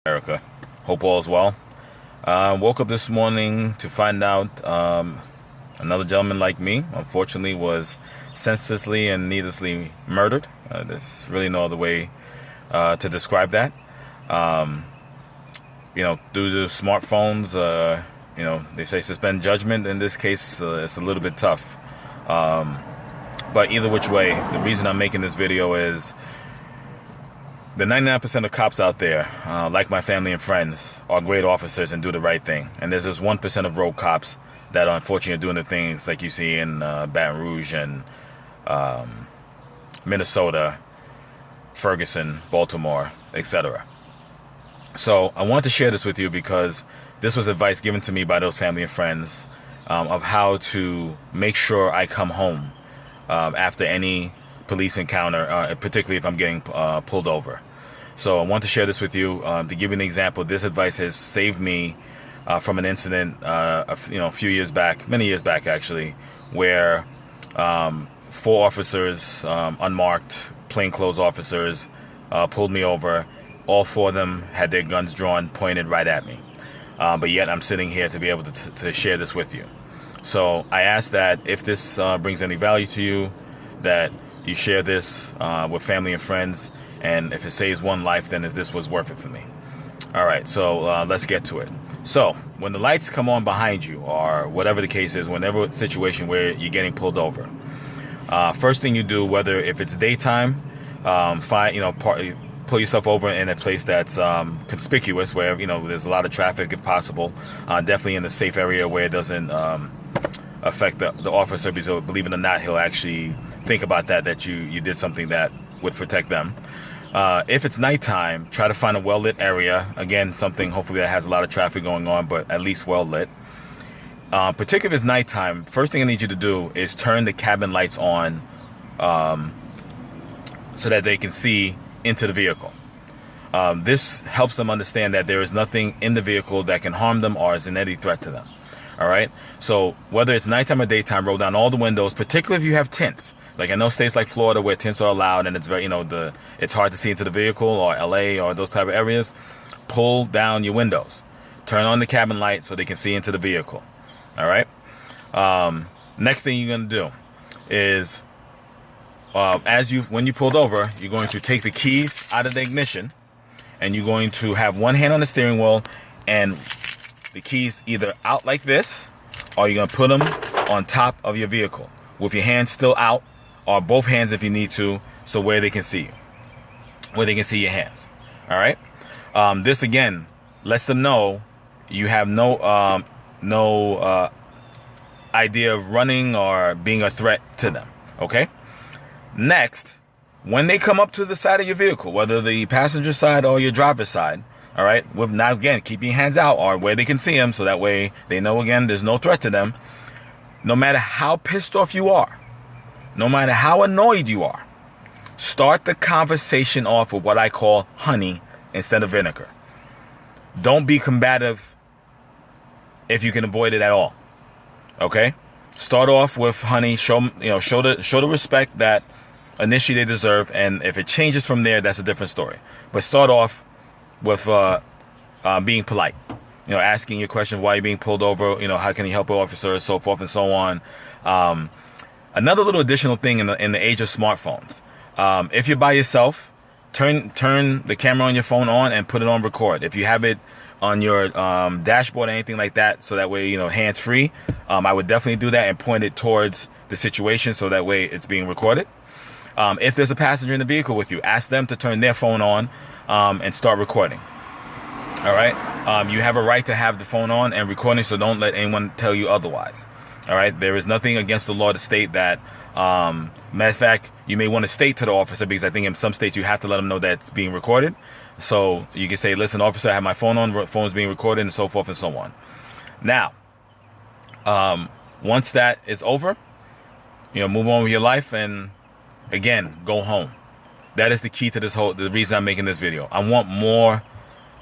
America. Hope all is well. Woke up this morning to find out another gentleman like me, unfortunately, was senselessly and needlessly murdered. There's really no other way to describe that. Due to smartphones, they say suspend judgment. In this case, it's a little bit tough. But either which way, the reason I'm making this video is the 99% of cops out there, like my family and friends, are great officers and do the right thing. And there's this 1% of rogue cops that are unfortunately doing the things like you see in Baton Rouge and Minnesota, Ferguson, Baltimore, etc. So I wanted to share this with you because this was advice given to me by those family and friends of how to make sure I come home after any police encounter, particularly if I'm getting pulled over. So I want to share this with you to give you an example. This advice has saved me from an incident a few years back, many years back actually, where 4 officers, unmarked, plainclothes officers, pulled me over. All 4 of them had their guns drawn, pointed right at me. But yet I'm sitting here to be able to share this with you. So I ask that if this brings any value to you, that you share this with family and friends, and if it saves one life, then if this was worth it for me. All right, so let's get to it. So when the lights come on behind you, or whatever the case is, whenever situation where you're getting pulled over, first thing you do, whether if it's daytime, pull yourself over in a place that's conspicuous, where there's a lot of traffic if possible. Definitely in a safe area where it doesn't affect the officer, because believe it or not, he'll actually think about that you did something that would protect them. If it's nighttime, try to find a well-lit area. Again, something hopefully that has a lot of traffic going on, but at least well-lit. Particularly if it's nighttime, first thing I need you to do is turn the cabin lights on so that they can see into the vehicle. This helps them understand that there is nothing in the vehicle that can harm them or is an any threat to them. All right. So whether it's nighttime or daytime, roll down all the windows, particularly if you have tints. Like I know states like Florida where tints are allowed and it's very, it's hard to see into the vehicle, or LA or those type of areas. Pull down your windows, turn on the cabin light so they can see into the vehicle. All right. Next thing you're going to do is, when you pulled over, you're going to take the keys out of the ignition, and you're going to have one hand on the steering wheel and the keys either out like this, or you're going to put them on top of your vehicle with your hands still out, or both hands if you need to, so where they can see you, where they can see your hands. All right. This again lets them know you have no idea of running or being a threat to them. Okay. Next, when they come up to the side of your vehicle, whether the passenger side or your driver's side, all right, now again, keep your hands out or where they can see them, so that way they know, again, there's no threat to them. No matter how pissed off you are, no matter how annoyed you are, start the conversation off with what I call honey instead of vinegar. Don't be combative if you can avoid it at all. Okay? Start off with honey, show the respect that initially they deserve, and if it changes from there, that's a different story. But start off with being polite. Asking your question, why you're being pulled over, how can you help an officer, so forth and so on. Another little additional thing in the age of smartphones. If you're by yourself, turn the camera on your phone on and put it on record. If you have it on your dashboard or anything like that, so that way, hands free, I would definitely do that and point it towards the situation, so that way it's being recorded. If there's a passenger in the vehicle with you, ask them to turn their phone on and start recording. All right. You have a right to have the phone on and recording, so don't let anyone tell you otherwise. All right. There is nothing against the law to state that. Matter of fact, you may want to state to the officer, because I think in some states you have to let them know that it's being recorded. So you can say, listen, officer, I have my phone on, phone's being recorded, and so forth and so on. Now, once that is over, move on with your life, and again, go home. That is the key to the reason I'm making this video. I want more,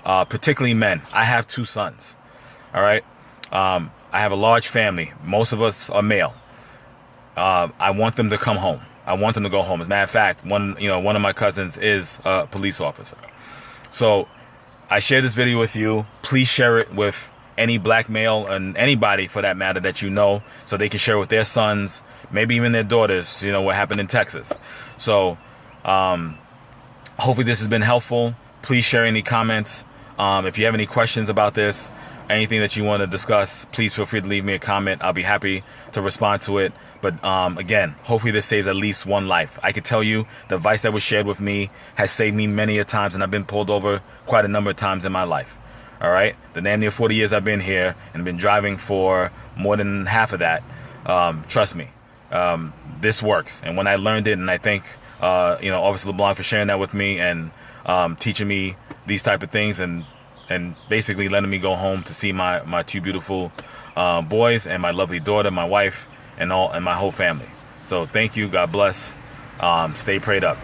particularly men. I have 2 sons. All right. I have a large family. Most of us are male. I want them to come home. I want them to go home. As a matter of fact, one of my cousins is a police officer. So I share this video with you. Please share it with any black male and anybody for that matter that you know, so they can share with their sons, maybe even their daughters, you know, what happened in Texas. So hopefully this has been helpful. Please share any comments. If you have any questions about this, anything that you want to discuss, please feel free to leave me a comment. I'll be happy to respond to it. But again, hopefully this saves at least one life. I can tell you the advice that was shared with me has saved me many a times, and I've been pulled over quite a number of times in my life. All right, the damn near 40 years I've been here and been driving for more than half of that. Trust me, this works. And when I learned it, and I thank Officer LeBlanc for sharing that with me and teaching me these type of things, and basically letting me go home to see my two beautiful boys and my lovely daughter, my wife, and my whole family. So thank you. God bless. Stay prayed up.